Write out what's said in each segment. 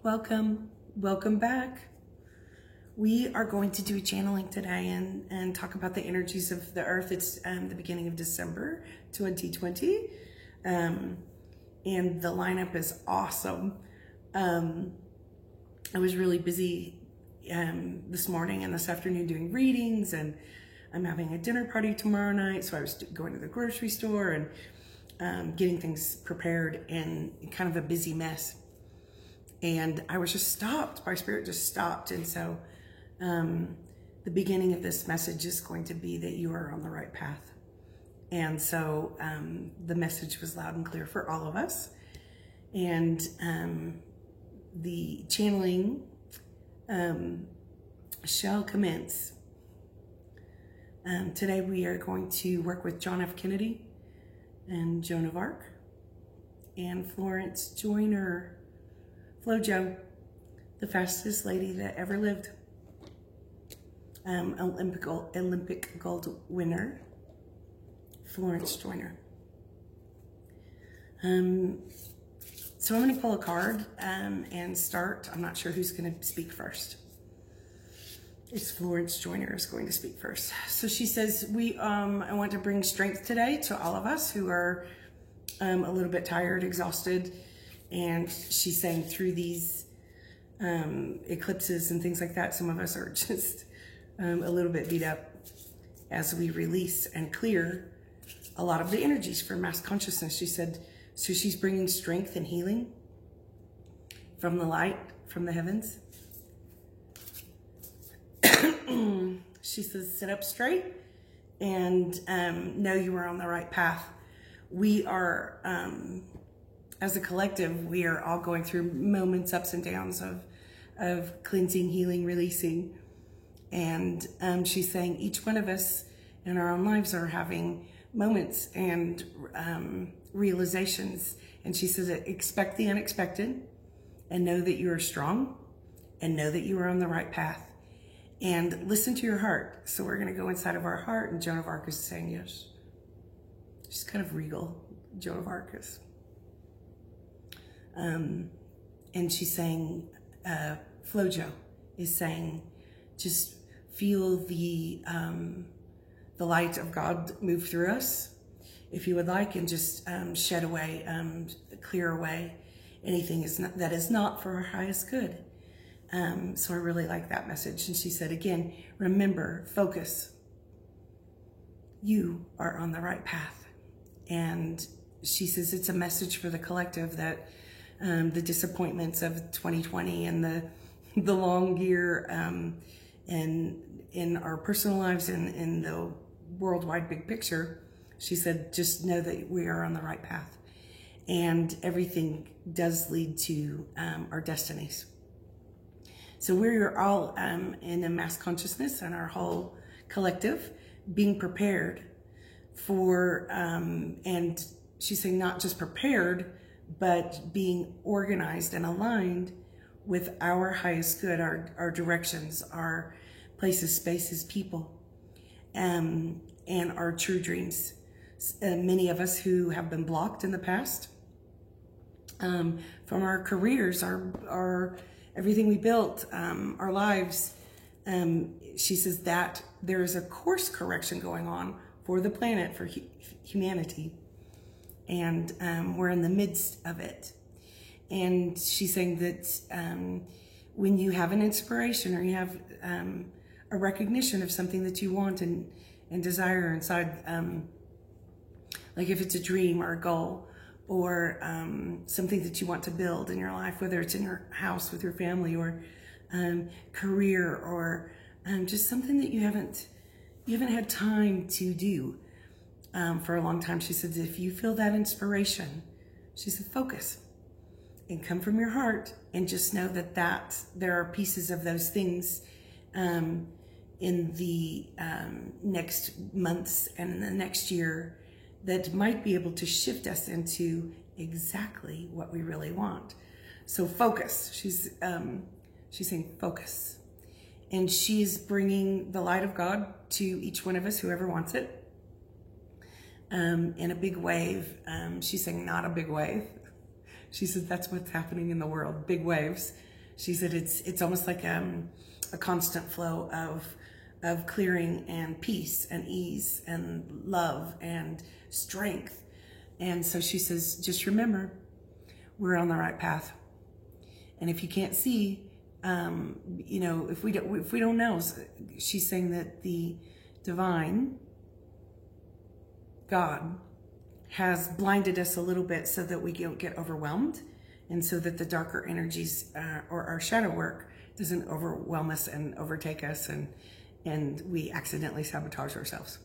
Welcome back. We are going to do a channeling today and talk about the energies of the earth. It's the beginning of December 2020, and the lineup is awesome. I was really busy this morning and this afternoon doing readings, and I'm having a dinner party tomorrow night, so I was going to the grocery store and getting things prepared, and kind of a busy mess. And I was just stopped. My spirit just stopped. And so the beginning of this message is going to be that you are on the right path. And so the message was loud and clear for all of us. And the channeling shall commence. Today we are going to work with John F. Kennedy and Joan of Arc and Florence Joyner. FloJo, the fastest lady that ever lived. Olympic gold winner, Florence Joyner. So I'm going to pull a card and start. I'm not sure who's going to speak first. It's Florence Joyner is going to speak first. So she says, I want to bring strength today to all of us who are a little bit tired, exhausted. And she's saying through these eclipses and things like that, some of us are just a little bit beat up as we release and clear a lot of the energies for mass consciousness. She said, so she's bringing strength and healing from the light, from the heavens. She says, sit up straight and know you are on the right path. We are... as a collective, we are all going through moments, ups and downs of cleansing, healing, releasing. And she's saying each one of us in our own lives are having moments and realizations. And she says, expect the unexpected and know that you are strong and know that you are on the right path. And listen to your heart. So we're going to go inside of our heart, and Joan of Arc is saying yes. She's kind of regal, Joan of Arc is. And she's saying, FloJo is saying, just feel the light of God move through us, if you would like, and just shed away, clear away anything that is not for our highest good. So I really like that message. And she said, again, remember, focus. You are on the right path. And she says it's a message for the collective that the disappointments of 2020 and the long year and in our personal lives and in the worldwide big picture, she said, just know that we are on the right path. And everything does lead to our destinies. So we're all in a mass consciousness and our whole collective being prepared for, and she's saying not just prepared, but being organized and aligned with our highest good, our directions, our places, spaces, people, and our true dreams. Many of us who have been blocked in the past from our careers, our everything we built, our lives. She says that there is a course correction going on for the planet, for humanity. And we're in the midst of it. And she's saying that when you have an inspiration or you have a recognition of something that you want and desire inside, like if it's a dream or a goal or something that you want to build in your life, whether it's in your house with your family or career or just something that you haven't had time to do. For a long time, she said, if you feel that inspiration, she said, focus and come from your heart and just know that there are pieces of those things in the next months and in the next year that might be able to shift us into exactly what we really want. So focus. She's saying focus. And she's bringing the light of God to each one of us, whoever wants it. In a big wave. She's saying not a big wave. She said that's what's happening in the world, big waves. She said it's almost like a constant flow of clearing and peace and ease and love and strength. And so she says, just remember, we're on the right path. And if you can't see, you know, if we don't know, she's saying that the divine God has blinded us a little bit so that we don't get overwhelmed, and so that the darker energies or our shadow work doesn't overwhelm us and overtake us, and we accidentally sabotage ourselves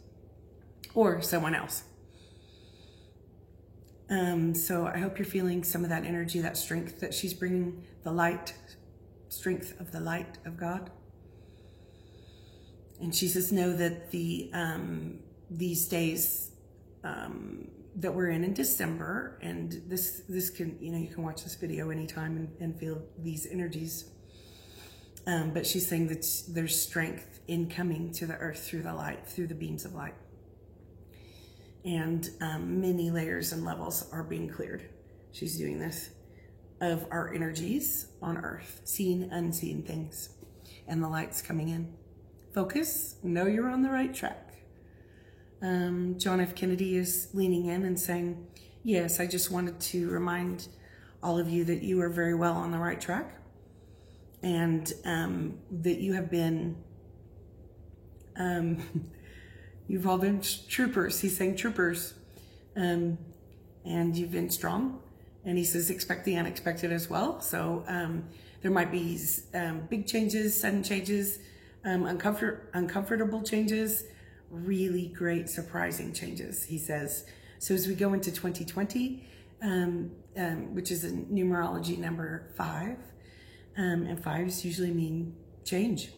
or someone else. So I hope you're feeling some of that energy, that strength that she's bringing, the light, strength of the light of God. And she says, know that these days that we're in December, and this can, you know, you can watch this video anytime and feel these energies. But she's saying that there's strength in coming to the earth through the light, through the beams of light. And many layers and levels are being cleared. She's doing this of our energies on earth, seen, unseen things, and the light's coming in. Focus, know you're on the right track. John F. Kennedy is leaning in and saying, yes, I just wanted to remind all of you that you are very well on the right track, and that you have been, you've all been troopers. He's saying troopers, and you've been strong. And he says, expect the unexpected as well. So there might be big changes, sudden changes, uncomfortable changes, really great, surprising changes, he says. So as we go into 2020, which is a numerology number 5, and 5s usually mean change.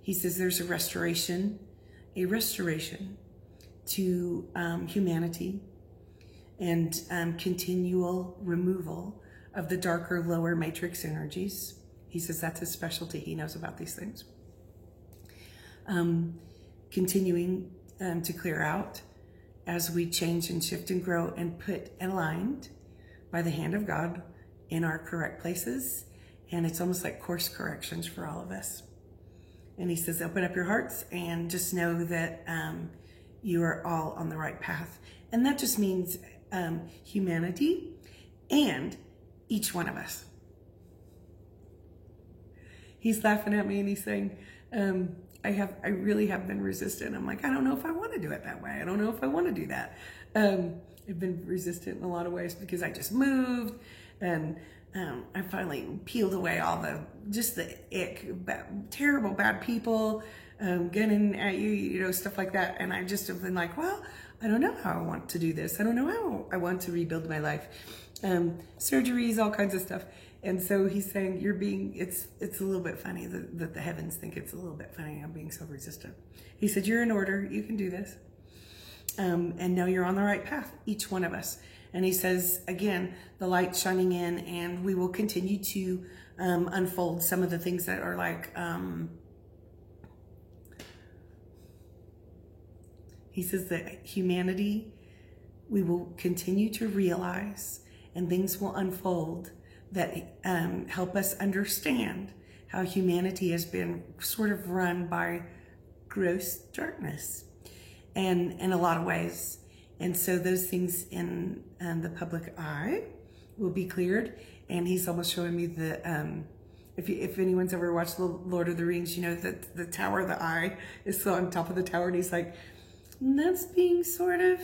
He says there's a restoration to humanity, and continual removal of the darker, lower matrix energies. He says that's his specialty. He knows about these things. Continuing to clear out as we change and shift and grow and put aligned by the hand of God in our correct places. And it's almost like course corrections for all of us. And he says, open up your hearts and just know that you are all on the right path. And that just means humanity and each one of us. He's laughing at me and he's saying, I really have been resistant. I'm like, I don't know if I want to do it that way. I don't know if I want to do that. I've been resistant in a lot of ways because I just moved, and I finally peeled away all the ick, terrible, bad people, getting at you, you know, stuff like that. And I just have been like, well, I don't know how I want to do this. I don't know how I want to rebuild my life. Surgeries, all kinds of stuff. And so he's saying, it's a little bit funny that the heavens think it's a little bit funny I'm being so resistant. He said, you're in order, you can do this. And know you're on the right path, each one of us. And he says, again, the light shining in, and we will continue to unfold some of the things that are like, he says that humanity, we will continue to realize, and things will unfold that help us understand how humanity has been sort of run by gross darkness, and in a lot of ways. And so those things in the public eye will be cleared. And he's almost showing me the, if anyone's ever watched The Lord of the Rings, you know that the Tower of the Eye is still on top of the tower, and he's like, that's being sort of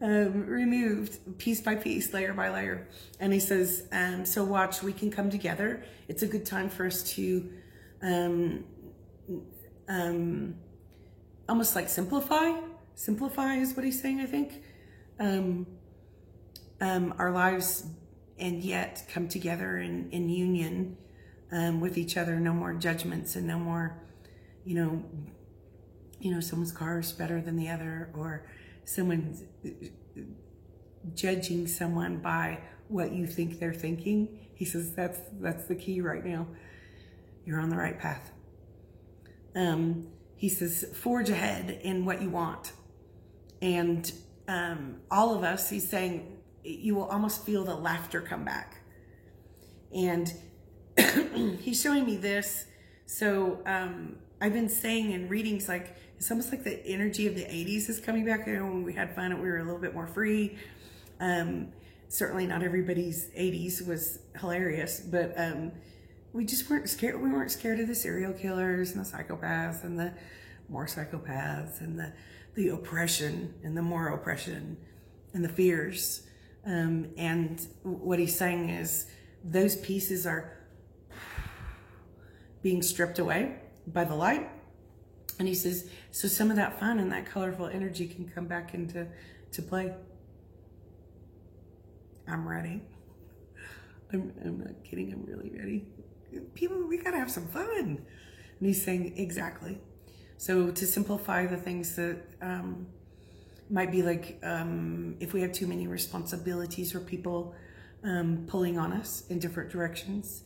removed piece by piece, layer by layer. And he says, so watch, we can come together. It's a good time for us to almost like simplify is what he's saying, I think. Our lives, and yet come together in union with each other. No more judgments, and no more, you know, someone's car is better than the other, or someone's judging someone by what you think they're thinking. He says that's the key right now. You're on the right path. He says, forge ahead in what you want. And all of us, he's saying, you will almost feel the laughter come back. And he's showing me this. So I've been saying in readings, like, it's almost like the energy of the 80s is coming back. You know, when we had fun and we were a little bit more free. Certainly not everybody's 80s was hilarious, but we just weren't scared. We weren't scared of the serial killers and the psychopaths and the more psychopaths and the oppression and the more oppression and the fears. And what he's saying is those pieces are being stripped away by the light. And he says, so some of that fun and that colorful energy can come back into play. I'm ready. I'm not kidding. I'm really ready. People, we gotta have some fun. And he's saying, exactly. So to simplify the things that might be like, if we have too many responsibilities or people pulling on us in different directions,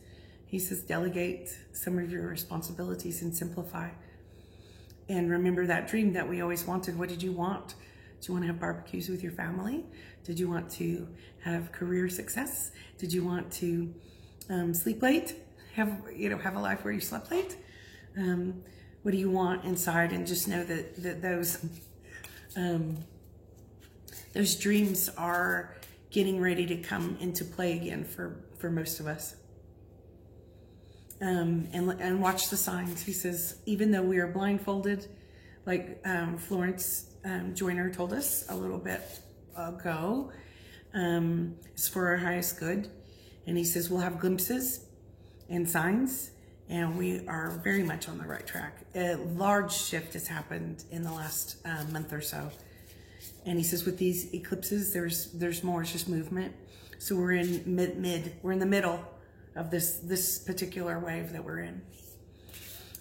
he says, delegate some of your responsibilities and simplify. And remember that dream that we always wanted. What did you want? Did you want to have barbecues with your family? Did you want to have career success? Did you want to sleep late? Have a life where you slept late? What do you want inside? And just know that those dreams are getting ready to come into play again for most of us. And watch the signs. He says, even though we are blindfolded, like Florence Joyner told us a little bit ago, it's for our highest good. And he says, we'll have glimpses and signs, and we are very much on the right track. A large shift has happened in the last month or so. And he says, with these eclipses, there's more, it's just movement. So we're in we're in the middle of this particular wave that we're in.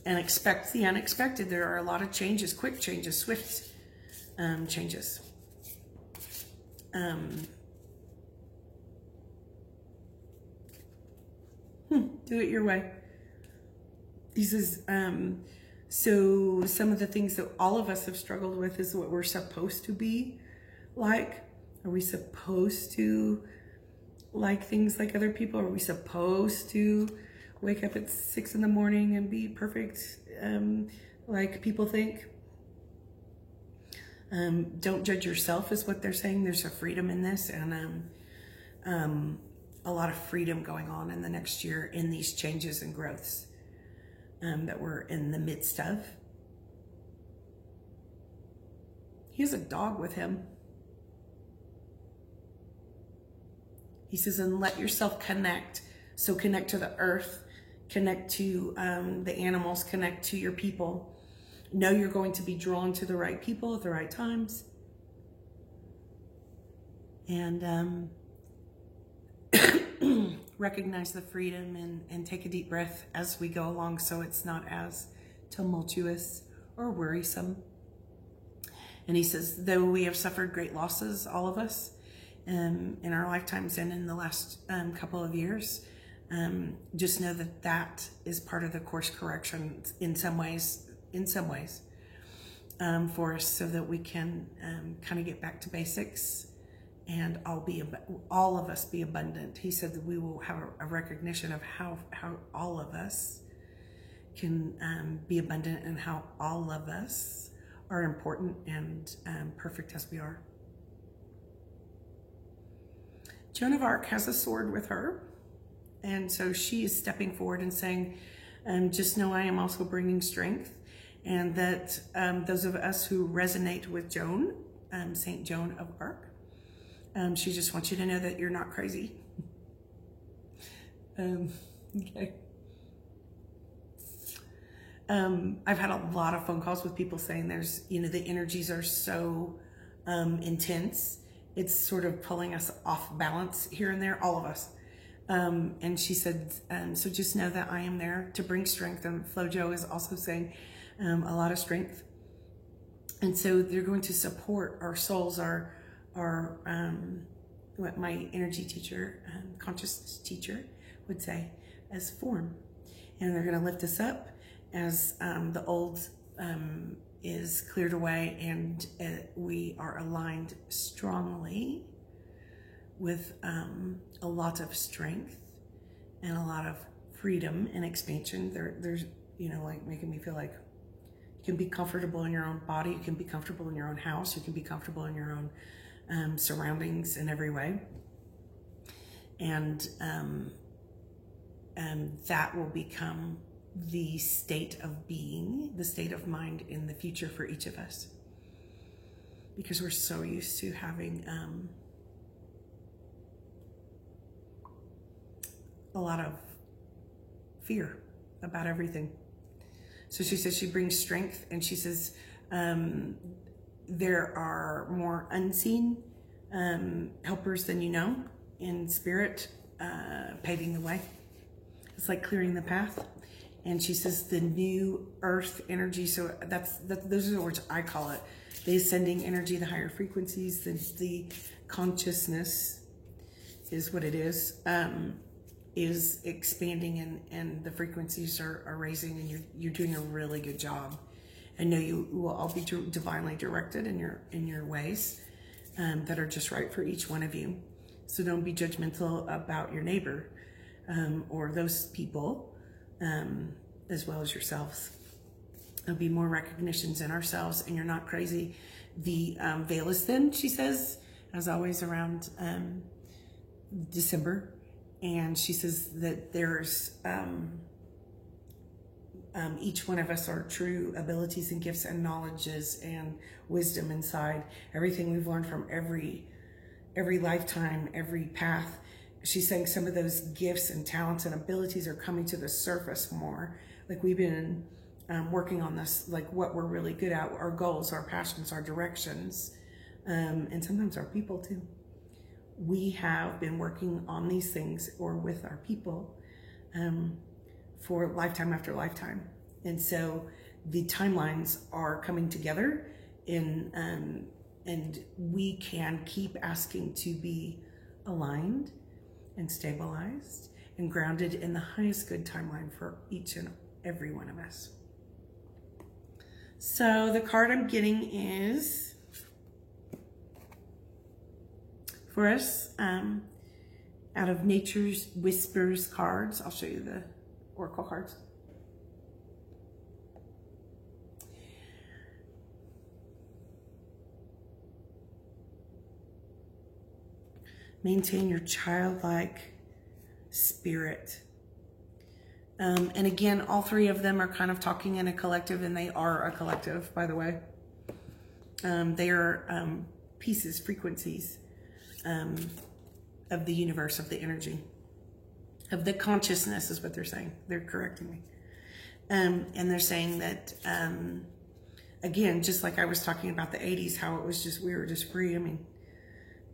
And expect the unexpected. There are a lot of changes, quick changes, swift changes. Do it your way. He says, so some of the things that all of us have struggled with is what we're supposed to be like. Are we supposed to like things like other people? Are we supposed to wake up at 6 in the morning and be perfect like people think? Don't judge yourself is what they're saying. There's a freedom in this, and a lot of freedom going on in the next year in these changes and growths that we're in the midst of. He has a dog with him. He says, and let yourself connect. So connect to the earth, connect to the animals, connect to your people. Know you're going to be drawn to the right people at the right times. And recognize the freedom and take a deep breath as we go along so it's not as tumultuous or worrisome. And he says, though we have suffered great losses, all of us, in our lifetimes and in the last couple of years, just know that that is part of the course correction in some ways, for us, so that we can kind of get back to basics and all of us be abundant. He said that we will have a recognition of how all of us can be abundant and how all of us are important and perfect as we are. Joan of Arc has a sword with her, and so she is stepping forward and saying, just know I am also bringing strength, and that those of us who resonate with Joan, Saint Joan of Arc, she just wants you to know that you're not crazy. Okay. I've had a lot of phone calls with people saying the energies are so intense. It's sort of pulling us off balance here and there, all of us. And she said, so just know that I am there to bring strength. And FloJo is also saying a lot of strength. And so they're going to support our souls, what my energy teacher, consciousness teacher would say, as form. And they're going to lift us up as the old is cleared away, and we are aligned strongly with a lot of strength and a lot of freedom and expansion. There's, you know, like making me feel like you can be comfortable in your own body, you can be comfortable in your own house, you can be comfortable in your own surroundings in every way. And that will become the state of being, the state of mind in the future for each of us. Because we're so used to having a lot of fear about everything. So she says she brings strength, and she says there are more unseen helpers than you know in spirit, paving the way. It's like clearing the path. And she says the new earth energy, so those are the words I call it. The ascending energy, the higher frequencies, the consciousness is what it is expanding, and the frequencies are raising, and you're doing a really good job. I know you will all be divinely directed in your ways that are just right for each one of you. So don't be judgmental about your neighbor or those people, as well as yourselves. There'll be more recognitions in ourselves, and you're not crazy. The veil is thin, she says, as always around December. And she says that there's each one of us, our true abilities and gifts and knowledges and wisdom inside, everything we've learned from every lifetime, every path. She's saying some of those gifts and talents and abilities are coming to the surface more. Like we've been working on this, like what we're really good at, our goals, our passions, our directions, and sometimes our people too. We have been working on these things or with our people for lifetime after lifetime. And so the timelines are coming together and we can keep asking to be aligned and stabilized and grounded in the highest good timeline for each and every one of us. So the card I'm getting is for us, out of Nature's Whispers cards. I'll show you the oracle cards. Maintain your childlike spirit. And again, all three of them are kind of talking in a collective, and they are a collective, by the way. They are pieces, frequencies of the universe, of the energy, of the consciousness is what they're saying. They're correcting me. And they're saying that, again, just like I was talking about the 80s, how it was just, we were just free. I mean,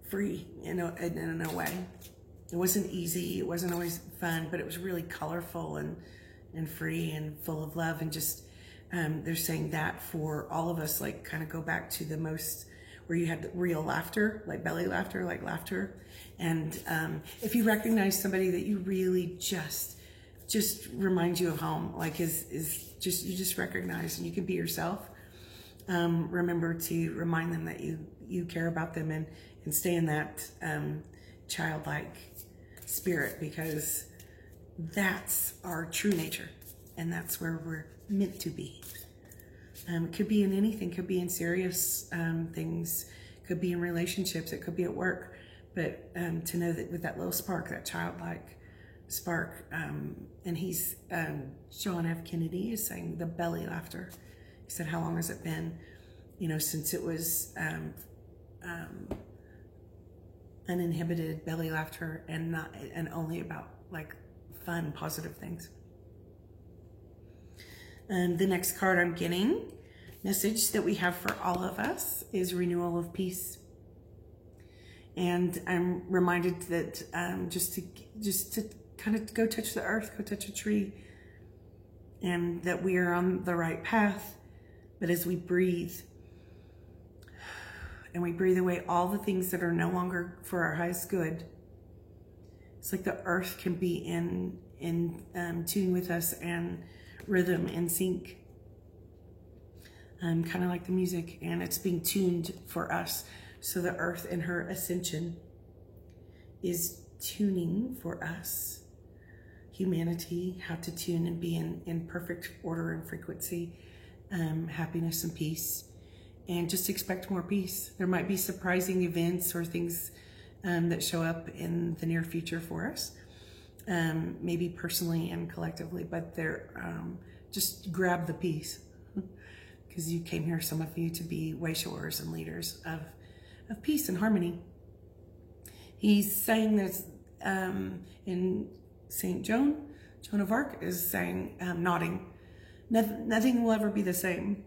free in a way. It wasn't easy. It wasn't always fun, but it was really colorful and free and full of love. And just, they're saying that for all of us, like kind of go back to the most, where you had real laughter, like belly laughter, like laughter. And if you recognize somebody that you really just reminds you of home, like you just recognize, and you can be yourself. Remember to remind them that you care about them and stay in that childlike spirit, because that's our true nature, and that's where we're meant to be. It could be in anything, could be in serious things, could be in relationships, it could be at work, but to know that with that little spark, that childlike spark, and he's, John F. Kennedy is saying the belly laughter. He said, how long has it been, since it was uninhibited belly laughter and only about like fun, positive things. The next card I'm getting, message that we have for all of us, is renewal of peace. And I'm reminded that just to kind of go touch the earth, go touch a tree, and that we are on the right path. But as we breathe, and we breathe away all the things that are no longer for our highest good, it's like the earth can be in tune with us and rhythm and sync, kind of like the music, and it's being tuned for us. So the earth in her ascension is tuning for us. humanity, how to tune and be in perfect order and frequency, happiness and peace. And just expect more peace. There might be surprising events or things that show up in the near future for us, maybe personally and collectively, but they're just grab the peace, because you came here, some of you, to be way-showers and leaders of peace and harmony. He's saying this in St. Joan of Arc is saying, nodding, nothing will ever be the same.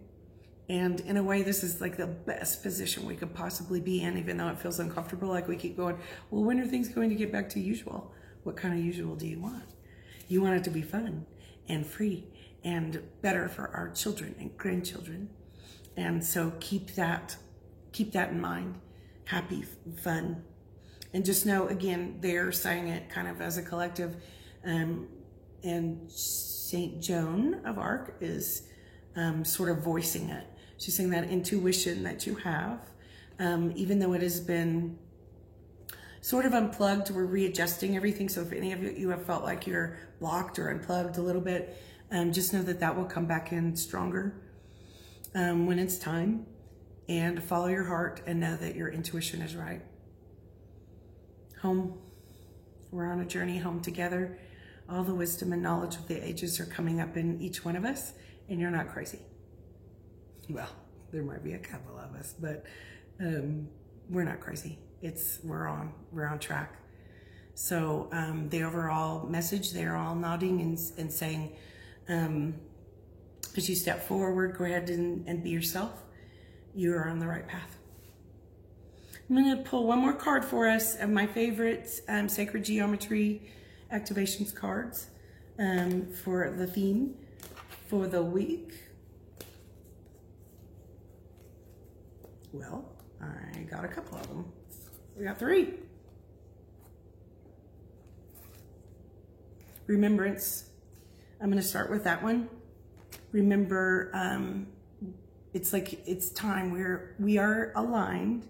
And in a way, this is like the best position we could possibly be in, even though it feels uncomfortable. Like we keep going, well, when are things going to get back to usual? What kind of usual do you want? You want it to be fun and free and better for our children and grandchildren. And so keep that in mind. Happy, fun. And just know, again, they're saying it kind of as a collective. And St. Joan of Arc is sort of voicing it. She's saying that intuition that you have, even though it has been sort of unplugged, we're readjusting everything. So if any of you have felt like you're blocked or unplugged a little bit, just know that that will come back in stronger when it's time. And follow your heart and know that your intuition is right. Home. We're on a journey home together. All the wisdom and knowledge of the ages are coming up in each one of us, and you're not crazy. Well, there might be a couple of us, but we're not crazy. We're on track. So the overall message, they're all nodding and saying, as you step forward, go ahead and be yourself. You are on the right path. I'm going to pull one more card for us of my favorite Sacred Geometry activations cards for the theme for the week. Well, I got a couple of them. We got 3. Remembrance. I'm going to start with that one. Remember, it's like it's time. We are aligned.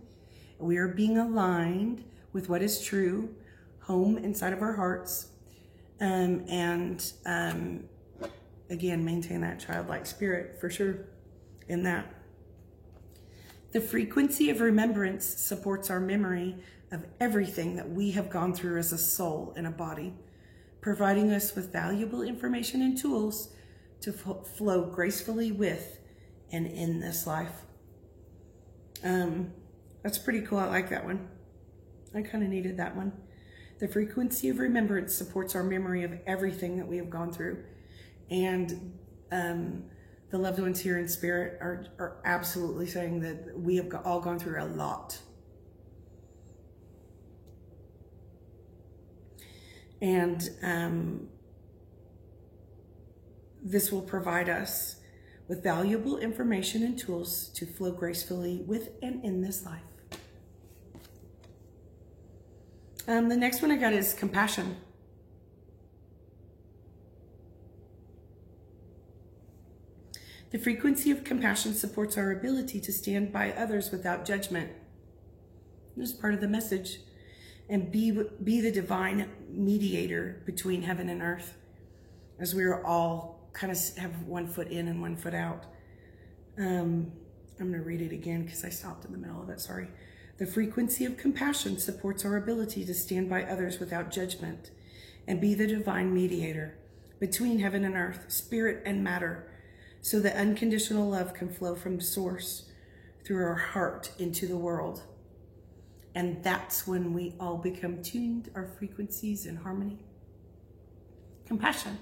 We are being aligned with what is true, home inside of our hearts, and again, maintain that childlike spirit for sure in that. The frequency of remembrance supports our memory of everything that we have gone through as a soul in a body, providing us with valuable information and tools to flow gracefully with and in this life. That's pretty cool. I like that one. I kind of needed that one. The frequency of remembrance supports our memory of everything that we have gone through. And the loved ones here in spirit are absolutely saying that we have all gone through a lot. And this will provide us with valuable information and tools to flow gracefully with and in this life. The next one I got is compassion. The frequency of compassion supports our ability to stand by others without judgment. This is part of the message. And be the divine mediator between heaven and earth, as we are all kind of have one foot in and one foot out. I'm going to read it again because I stopped in the middle of it. Sorry. The frequency of compassion supports our ability to stand by others without judgment and be the divine mediator between heaven and earth, spirit and matter, so that unconditional love can flow from the source through our heart into the world. And that's when we all become tuned, our frequencies in harmony. Compassion.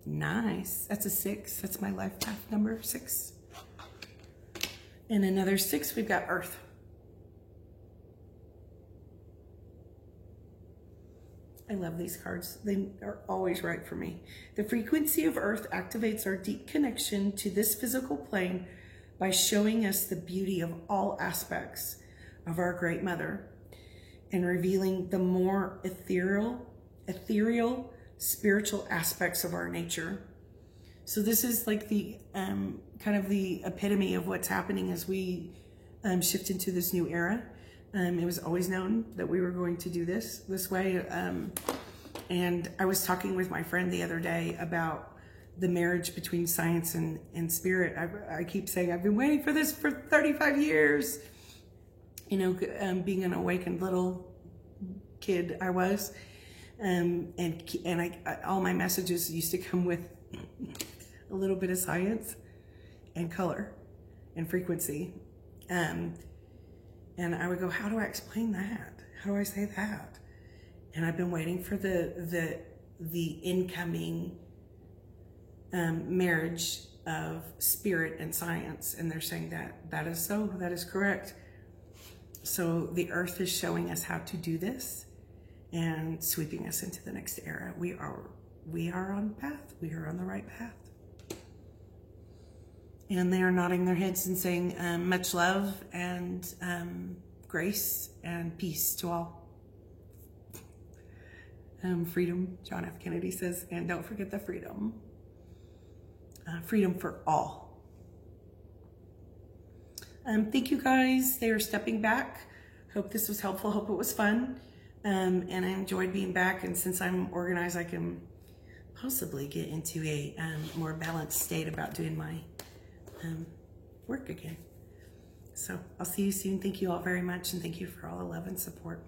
Nice. That's a 6. That's my life path number 6. And another 6, we've got earth. I love these cards. They are always right for me. The frequency of earth activates our deep connection to this physical plane by showing us the beauty of all aspects of our Great Mother and revealing the more ethereal, spiritual aspects of our nature. So this is like the kind of the epitome of what's happening as we shift into this new era. It was always known that we were going to do this way. And I was talking with my friend the other day about the marriage between science and spirit. I keep saying, I've been waiting for this for 35 years. You know, being an awakened little kid I was. And all my messages used to come with a little bit of science and color and frequency. And I would go, how do I explain that? How do I say that? And I've been waiting for the incoming marriage of spirit and science. And they're saying that is so, that is correct. So the earth is showing us how to do this and sweeping us into the next era. We are on path. We are on the right path. And they are nodding their heads and saying much love and grace and peace to all. Freedom, John F. Kennedy says, and don't forget the freedom. Freedom for all. Thank you guys. They are stepping back. Hope this was helpful. Hope it was fun. And I enjoyed being back. And since I'm organized, I can possibly get into a more balanced state about doing my work again. So I'll see you soon. Thank you all very much. And thank you for all the love and support.